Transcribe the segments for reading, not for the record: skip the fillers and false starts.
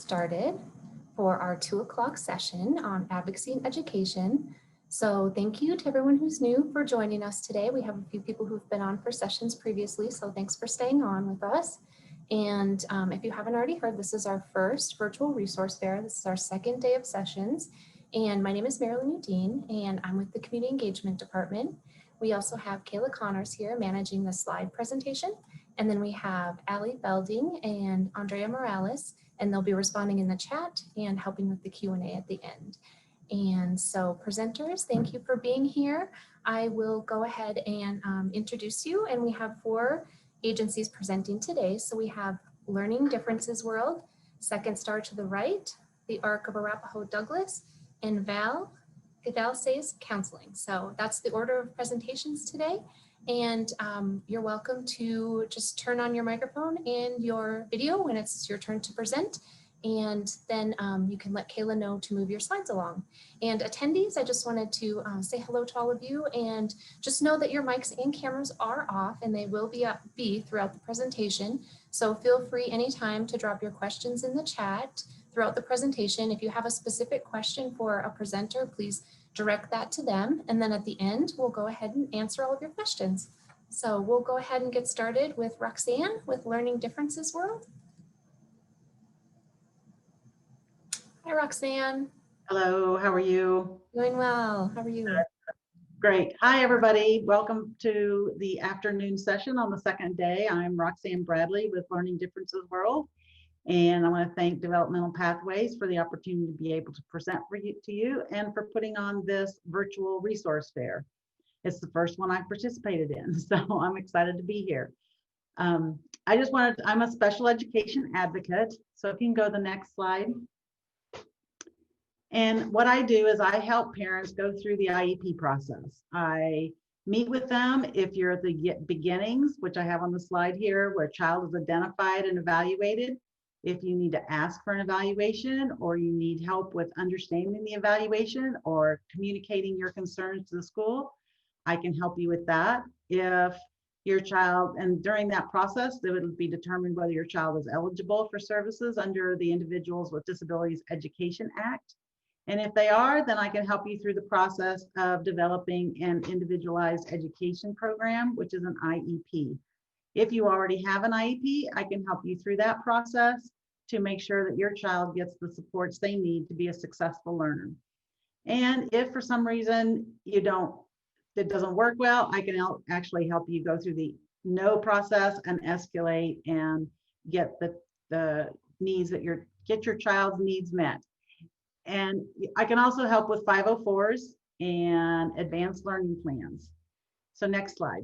started for our 2 o'clock session on advocacy and education. So thank you to everyone who's new for joining us today. We have a few people who've been on for sessions previously, so thanks for staying on with us. And if you haven't already heard, this is our first virtual resource fair. This is our second day of sessions. And my name is Marilyn Udine, and I'm with the Community Engagement Department. We also have Kayla Connors here managing the slide presentation. And then we have Allie Belding and Andrea Morales, and they'll be responding in the chat and helping with the Q&A at the end. And so presenters, thank you for being here. I will go ahead and introduce you, and we have 4 agencies presenting today. So we have Learning Differences World, Second Star to the Right, the Arc of Arapahoe Douglas, and Val Says Counseling. So that's the order of presentations today. And you're welcome to just turn on your microphone and your video when it's your turn to present. And then you can let Kayla know to move your slides along. And attendees, I just wanted to say hello to all of you, and just know that your mics and cameras are off, and they will be throughout the presentation. So feel free anytime to drop your questions in the chat throughout the presentation. If you have a specific question for a presenter, please direct that to them. And then at the end, we'll go ahead and answer all of your questions. So we'll go ahead and get started with Roxanne with Learning Differences World. Hi, Roxanne. Hello, how are you? Doing well. How are you? Great. Hi, everybody. Welcome to the afternoon session on the second day. I'm Roxanne Bradley with Learning Differences World, and I want to thank Developmental Pathways for the opportunity to be able to present to you and for putting on this virtual resource fair. It's the first one I've participated in, so I'm excited to be here. I'm a special education advocate, so if you can go to the next slide. And what I do is I help parents go through the IEP process. I meet with them if you're at the beginnings, which I have on the slide here, where a child is identified and evaluated. If you need to ask for an evaluation, or you need help with understanding the evaluation or communicating your concerns to the school, I can help you with that. If your child, and during that process, it would be determined whether your child is eligible for services under the Individuals with Disabilities Education Act. And if they are, then I can help you through the process of developing an individualized education program, which is an IEP. If you already have an IEP, I can help you through that process to make sure that your child gets the supports they need to be a successful learner. And if for some reason it doesn't work well, I can actually help you go through the no process and escalate and get the needs that get your child's needs met. And I can also help with 504s and advanced learning plans. So next slide.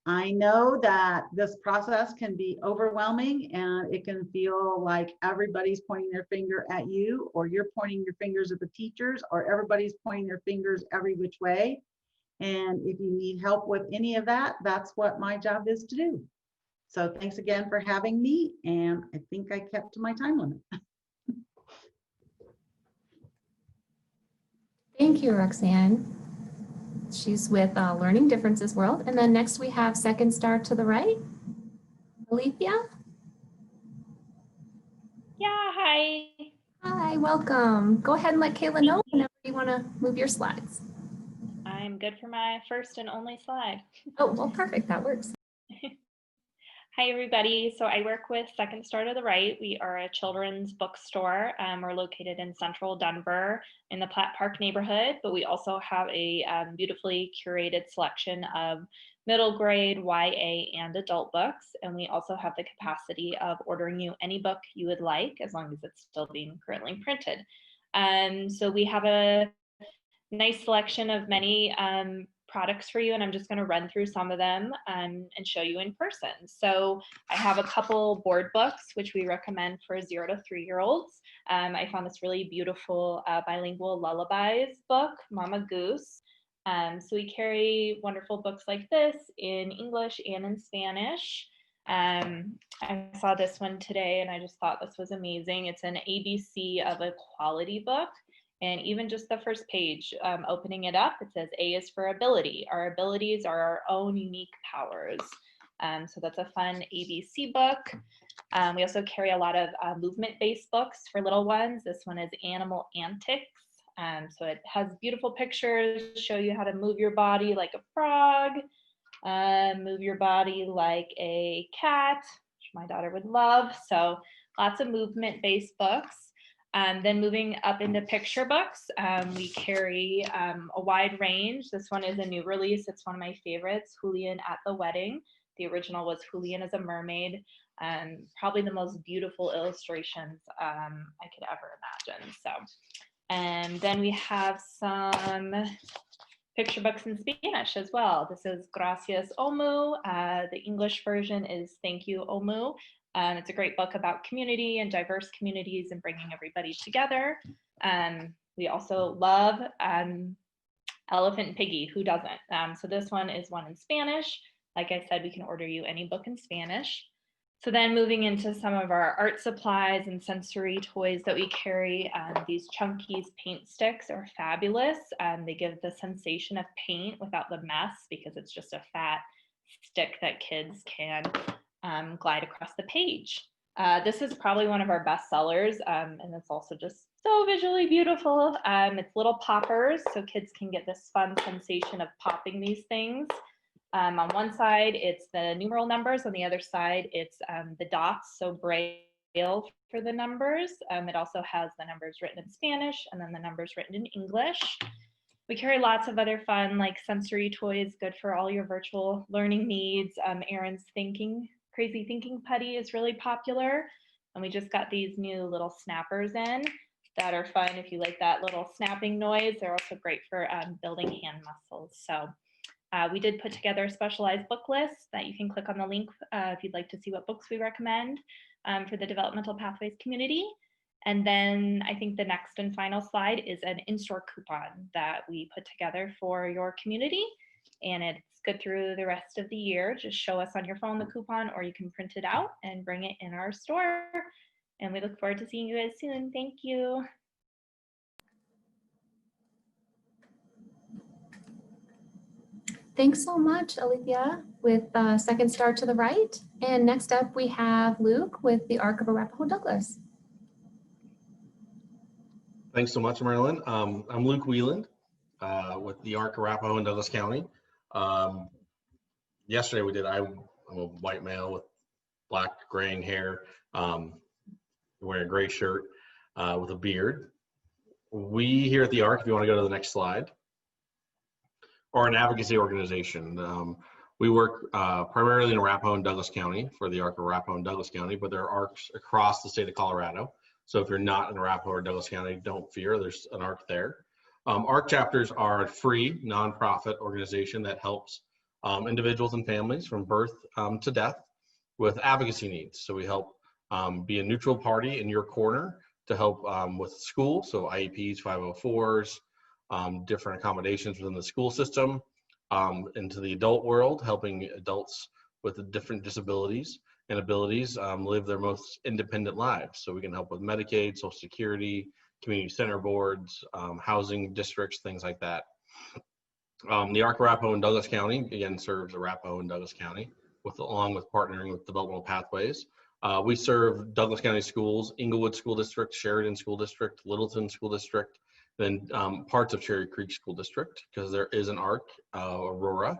I know that this process can be overwhelming, and it can feel like everybody's pointing their finger at you, or you're pointing your fingers at the teachers, or everybody's pointing their fingers every which way. And if you need help with any of that, that's what my job is to do. So thanks again for having me, and I think I kept to my time limit. Thank you, Roxanne. She's with Learning Differences World. And then next we have Second Star to the Right, Alethea. Yeah, hi. Hi, welcome. Go ahead and let Kayla know whenever you want to move your slides. I'm good for my first and only slide. Oh, well, perfect. That works. Hi, everybody. So I work with Second Star to the Right. We are a children's bookstore. We're located in central Denver in the Platt Park neighborhood, but we also have a beautifully curated selection of middle grade, YA, and adult books. And we also have the capacity of ordering you any book you would like, as long as it's still being currently printed. So we have a nice selection of many products for you, and I'm just going to run through some of them and show you in person. So I have a couple board books, which we recommend for 0 to 3-year-olds. I found this really beautiful bilingual lullabies book, Mama Goose. So we carry wonderful books like this in English and in Spanish. I saw this one today, and I just thought this was amazing. It's an ABC of Equality book. And even just the first page, opening it up, it says A is for ability. Our abilities are our own unique powers. So that's a fun ABC book. We also carry a lot of movement-based books for little ones. This one is Animal Antics. So it has beautiful pictures, show you how to move your body like a frog, move your body like a cat, which my daughter would love. So lots of movement-based books. Then moving up into picture books, we carry a wide range. This one is a new release. It's one of my favorites, Julian at the Wedding. The original was Julian as a Mermaid. Probably the most beautiful illustrations I could ever imagine. So, and then we have some picture books in Spanish as well. This is Gracias Omu. The English version is Thank You Omu. It's a great book about community and diverse communities and bringing everybody together. We also love Elephant and Piggy, who doesn't? So this one is one in Spanish. Like I said, we can order you any book in Spanish. So then moving into some of our art supplies and sensory toys that we carry, these Chunky's paint sticks are fabulous. They give the sensation of paint without the mess because it's just a fat stick that kids can glide across the page. This is probably one of our best sellers, and it's also just so visually beautiful. It's little poppers, so kids can get this fun sensation of popping these things. On one side, it's the numeral numbers. On the other side, it's the dots, so braille for the numbers. It also has the numbers written in Spanish and then the numbers written in English. We carry lots of other fun, like sensory toys, good for all your virtual learning needs. Aaron's Crazy Thinking Putty is really popular. And we just got these new little snappers in that are fun if you like that little snapping noise. They're also great for building hand muscles. So we did put together a specialized book list that you can click on the link if you'd like to see what books we recommend for the Developmental Pathways community. And then I think the next and final slide is an in-store coupon that we put together for your community. And it's good through the rest of the year. Just show us on your phone the coupon, or you can print it out and bring it in our store. And we look forward to seeing you guys soon. Thank you. Thanks so much, Alethea, with Second Star to the Right. And next up, we have Luke with the Arc of Arapahoe Douglas. Thanks so much, Marilyn. I'm Luke Wieland with the Arc Arapahoe in Douglas County. Yesterday I'm a white male with black graying hair, wearing a gray shirt with a beard. We here at the Arc, if you want to go to the next slide, are an advocacy organization. We work primarily in Arapahoe and Douglas County for the Arc of Arapahoe and Douglas County, but there are ARCs across the state of Colorado. So if you're not in Arapahoe or Douglas County, don't fear, there's an ARC there. ARC chapters are a free nonprofit organization that helps individuals and families from birth to death with advocacy needs. So we help be a neutral party in your corner to help with school, so IEPs, 504s, different accommodations within the school system, into the adult world, helping adults with different disabilities and abilities live their most independent lives. So we can help with Medicaid, Social Security, community center boards, housing districts, things like that. The Arc Arapahoe in Douglas County, again, serves Arapahoe and Douglas County, along with partnering with Developmental Pathways. We serve Douglas County Schools, Inglewood School District, Sheridan School District, Littleton School District, then parts of Cherry Creek School District, because there is an ARC, Aurora,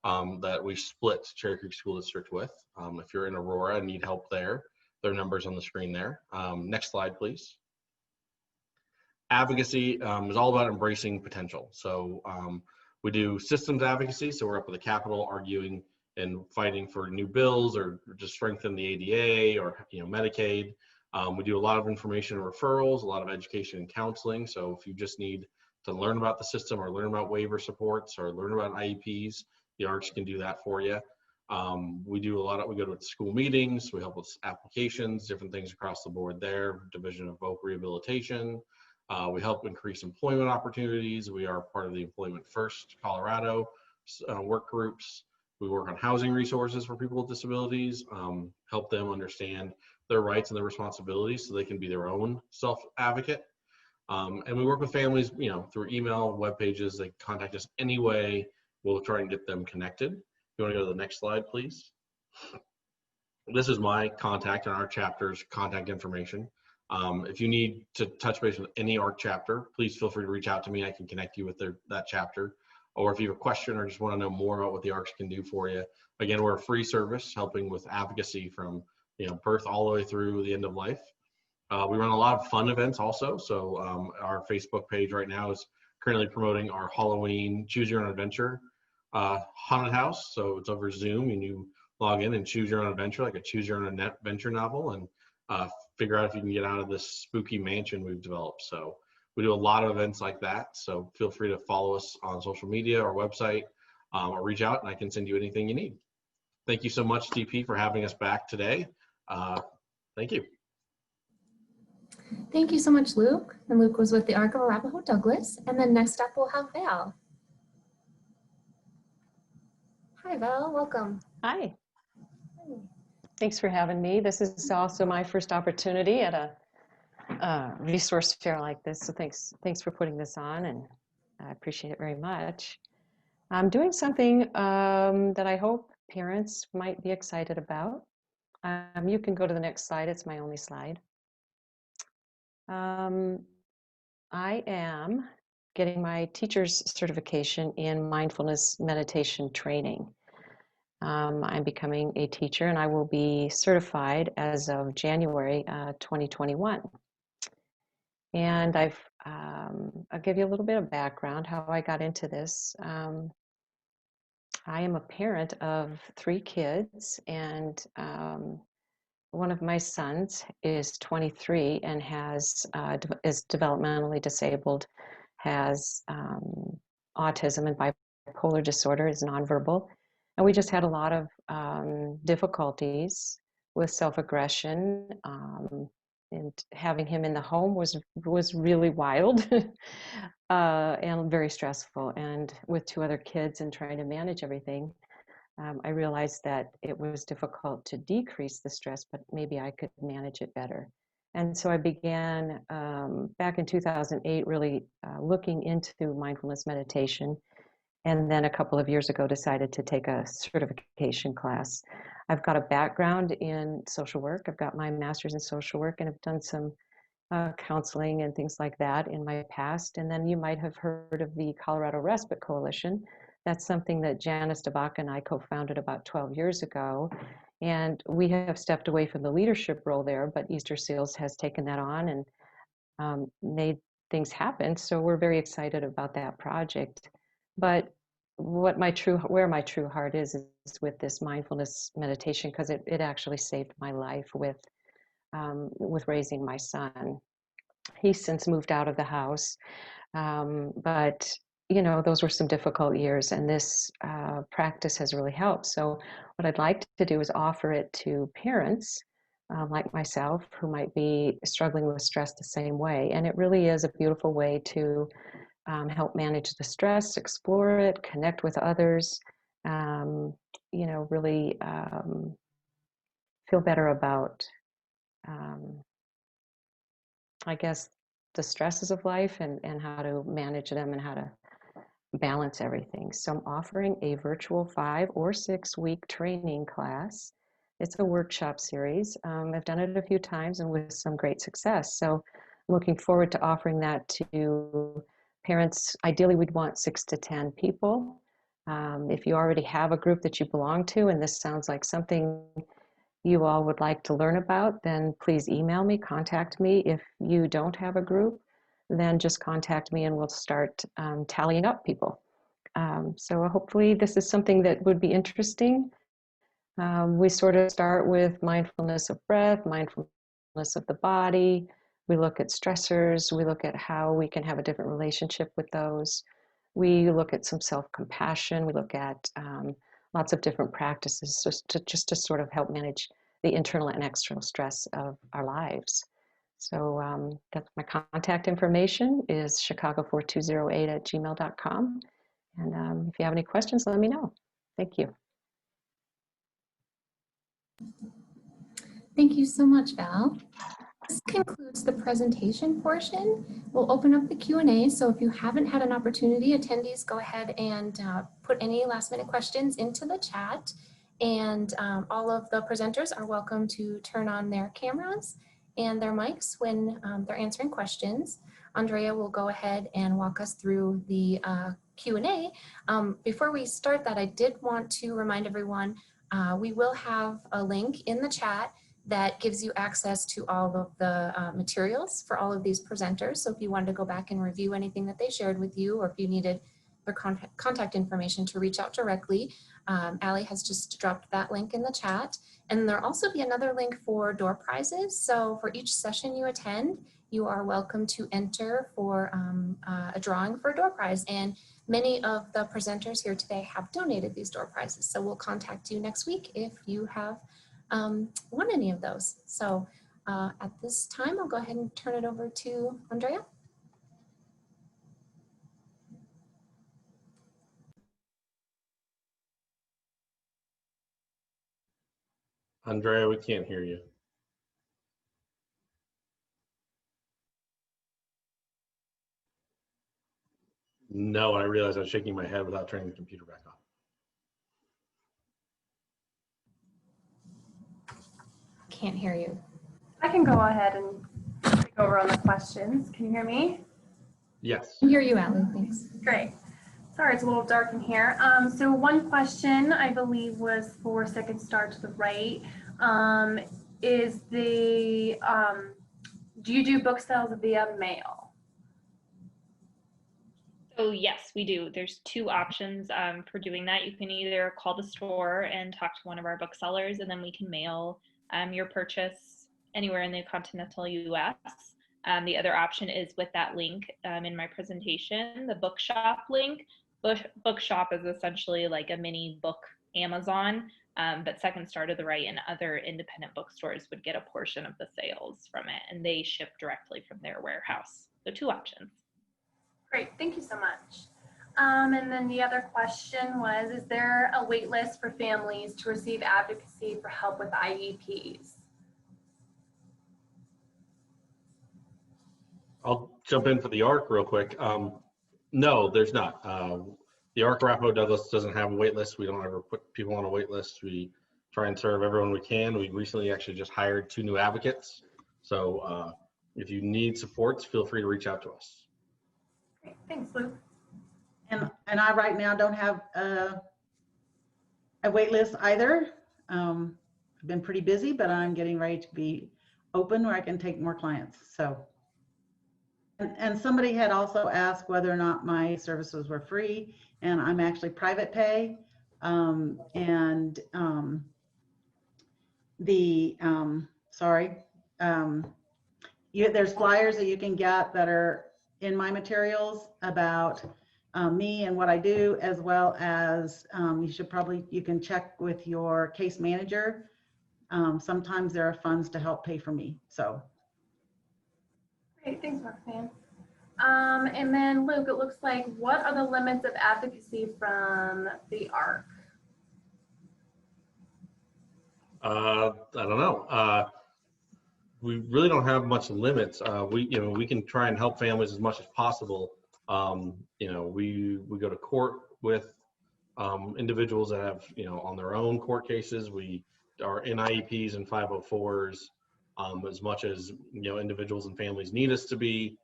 that we split Cherry Creek School District with. If you're in Aurora and need help there numbers on the screen there. Next slide, please. Advocacy is all about embracing potential. So we do systems advocacy, so we're up at the Capitol arguing and fighting for new bills or just strengthen the ADA or Medicaid. We do a lot of information and referrals, a lot of education and counseling. So if you just need to learn about the system or learn about waiver supports or learn about IEPs, the ARCs can do that for you. We go to school meetings, we help with applications, different things across the board there, Division of Voc Rehabilitation. We help increase employment opportunities. We are part of the Employment First Colorado work groups. We work on housing resources for people with disabilities, help them understand their rights and their responsibilities so they can be their own self-advocate. And we work with families, through email, web pages. They contact us any way. We'll try and get them connected. You want to go to the next slide, please? This is my contact and our chapter's contact information. If you need to touch base with any ARC chapter, please feel free to reach out to me. I can connect you with that chapter. Or if you have a question or just want to know more about what the ARCs can do for you, again, we're a free service helping with advocacy from birth all the way through the end of life. We run a lot of fun events also. So our Facebook page right now is currently promoting our Halloween Choose Your Own Adventure haunted house. So it's over Zoom, and you log in and choose your own adventure, like a choose your own adventure novel, and figure out if you can get out of this spooky mansion we've developed. So we do a lot of events like that. So feel free to follow us on social media or website, or reach out and I can send you anything you need. Thank you so much, DP, for having us back today. Thank you. Thank you so much, Luke. And Luke was with the ARC of Arapahoe Douglas. And then next up, we'll have Val. Hi, Val. Welcome. Hi. Thanks for having me. This is also my first opportunity at a resource fair like this. So thanks for putting this on, and I appreciate it very much. I'm doing something that I hope parents might be excited about. You can go to the next slide. It's my only slide. I am getting my teacher's certification in mindfulness meditation training. I'm becoming a teacher, and I will be certified as of January 2021. And I'll give you a little bit of background how I got into this. I am a parent of 3 kids, and one of my sons is 23 and is developmentally disabled, has autism and bipolar disorder, is nonverbal. And we just had a lot of difficulties with self-aggression, and having him in the home was really wild and very stressful. And with 2 other kids and trying to manage everything, I realized that it was difficult to decrease the stress, but maybe I could manage it better. And so I began back in 2008 really looking into mindfulness meditation. And then a couple of years ago, decided to take a certification class. I've got a background in social work. I've got my master's in social work, and I've done some counseling and things like that in my past. And then you might have heard of the Colorado Respite Coalition. That's something that Janice DeBach and I co-founded about 12 years ago. And we have stepped away from the leadership role there, but Easter Seals has taken that on and made things happen. So we're very excited about that project. But where my true heart is with this mindfulness meditation, because it actually saved my life with raising my son. He's since moved out of the house, but those were some difficult years, and this practice has really helped. So what I'd like to do is offer it to parents like myself who might be struggling with stress the same way. And it really is a beautiful way to help manage the stress, explore it, connect with others, really feel better about, I guess, the stresses of life and how to manage them and how to balance everything. So I'm offering a virtual 5 or 6 week training class. It's a workshop series. I've done it a few times and with some great success. So I'm looking forward to offering that to parents. Ideally, we'd want 6 to 10 people. If you already have a group that you belong to, and this sounds like something you all would like to learn about, then please email me, contact me. If you don't have a group, then just contact me and we'll start tallying up people. So hopefully this is something that would be interesting. We sort of start with mindfulness of breath, mindfulness of the body. We look at stressors. We look at how we can have a different relationship with those. We look at some self-compassion. We look at lots of different practices just to sort of help manage the internal and external stress of our lives. So that's my contact information is chicago4208@gmail.com. And if you have any questions, let me know. Thank you. Thank you so much, Val. This concludes the presentation portion. We'll open up the Q&A. So if you haven't had an opportunity, attendees, go ahead and put any last minute questions into the chat. And all of the presenters are welcome to turn on their cameras and their mics when they're answering questions. Andrea will go ahead and walk us through the Q&A. Before we start that, I did want to remind everyone, we will have a link in the chat that gives you access to all of the materials for all of these presenters. So if you wanted to go back and review anything that they shared with you, or if you needed their contact information to reach out directly, Allie has just dropped that link in the chat. And there'll also be another link for door prizes. So for each session you attend, you are welcome to enter for a drawing for a door prize. And many of the presenters here today have donated these door prizes. So we'll contact you next week if you have won any of those. So at this time, I'll go ahead and turn it over to Andrea. Andrea, we can't hear you. No, I realized I was shaking my head without turning the computer back on. Can't hear you. I can go ahead and take over on the questions. Can you hear me? Yes. I hear you, Allie, thanks. Great. Sorry, it's a little dark in here. So one question I believe was for Second Star to the right. Is the, do you do book sales via mail? So yes, we do. There's two options for doing that. You can either call the store and talk to one of our booksellers, and then we can mail your purchase anywhere in the continental US. The other option is with that link in my presentation, the bookshop link. Bookshop is essentially like a mini book Amazon, but Second Star to the right and other independent bookstores would get a portion of the sales from it, and they ship directly from their warehouse. So two options. Great, thank you so much. And then the other question was, is there a wait list for families to receive advocacy for help with IEPs? I'll jump in for the ARC real quick. No, there's not. The ARC Arapahoe Douglas doesn't have a wait list. We don't ever put people on a wait list. We try and serve everyone we can. We recently actually just hired 2 new advocates. So if you need supports, feel free to reach out to us. Great, thanks, Luke. And I right now don't have a wait list either. I've been pretty busy, but I'm getting ready to be open where I can take more clients. So, and somebody had also asked whether or not my services were free, and I'm actually private pay. There's flyers that you can get that are in my materials about me and what I do, as well as you can check with your case manager. Sometimes there are funds to help pay for me. So. Great, thanks, Roxanne. And then Luke, it looks like, what are the limits of advocacy from the ARC? I don't know. We really don't have much limits. We can try and help families as much as possible. We go to court with individuals that have, on their own court cases. We are in IEPs and 504s as much as, individuals and families need us to be.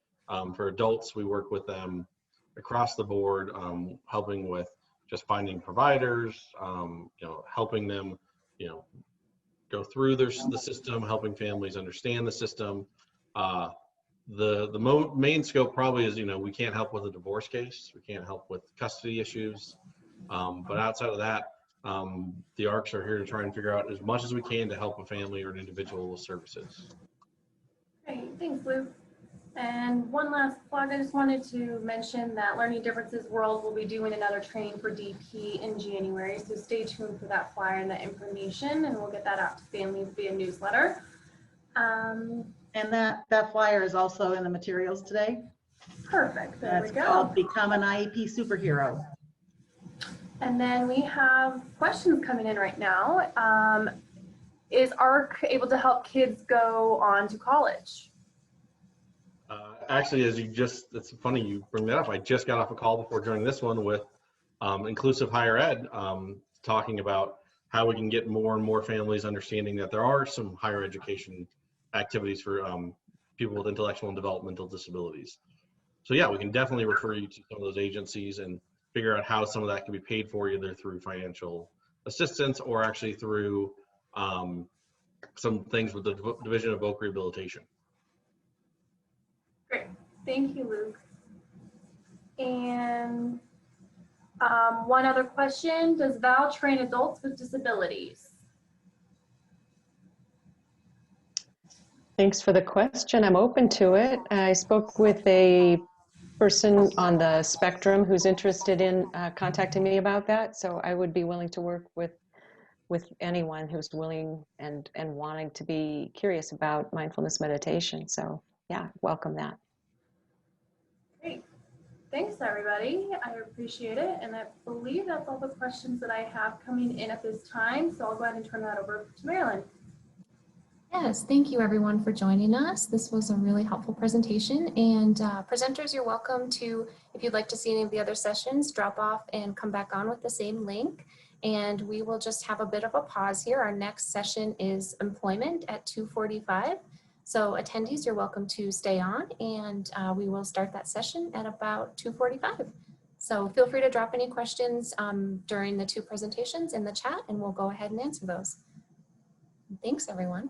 For adults, we work with them across the board, helping with just finding providers, helping them, go through the system, helping families understand the system. The main scope probably is, we can't help with a divorce case. We can't help with custody issues. But outside of that, the ARCs are here to try and figure out as much as we can to help a family or an individual with services. Great, thanks, Luke. And one last plug, I just wanted to mention that Learning Differences World will be doing another training for DP in January. So stay tuned for that flyer and that information, and we'll get that out to families via newsletter. And that flyer is also in the materials today. Perfect, there That's we go. called Become an IEP Superhero. And then we have questions coming in right now. Is ARC able to help kids go on to college? Actually, it's funny you bring that up. I just got off a call before joining this one with Inclusive Higher Ed, talking about how we can get more and more families understanding that there are some higher education activities for people with intellectual and developmental disabilities. So yeah, we can definitely refer you to some of those agencies and figure out how some of that can be paid for, either through financial assistance or actually through some things with the Division of Voc Rehabilitation. Great, thank you, Luke. And one other question, does Val train adults with disabilities? Thanks for the question. I'm open to it. I spoke with a person on the spectrum who's interested in contacting me about that. So I would be willing to work with anyone who's willing and wanting to be curious about mindfulness meditation. So yeah, welcome that. Great. Thanks, everybody. I appreciate it. And I believe that's all the questions that I have coming in at this time. So I'll go ahead and turn that over to Marilyn. Yes, thank you everyone for joining us. This was a really helpful presentation, and presenters, you're welcome to, if you'd like to see any of the other sessions, drop off and come back on with the same link. And we will just have a bit of a pause here. Our next session is employment at 2:45. So attendees, you're welcome to stay on, and we will start that session at about 2:45. So feel free to drop any questions during the two presentations in the chat, and we'll go ahead and answer those. Thanks, everyone.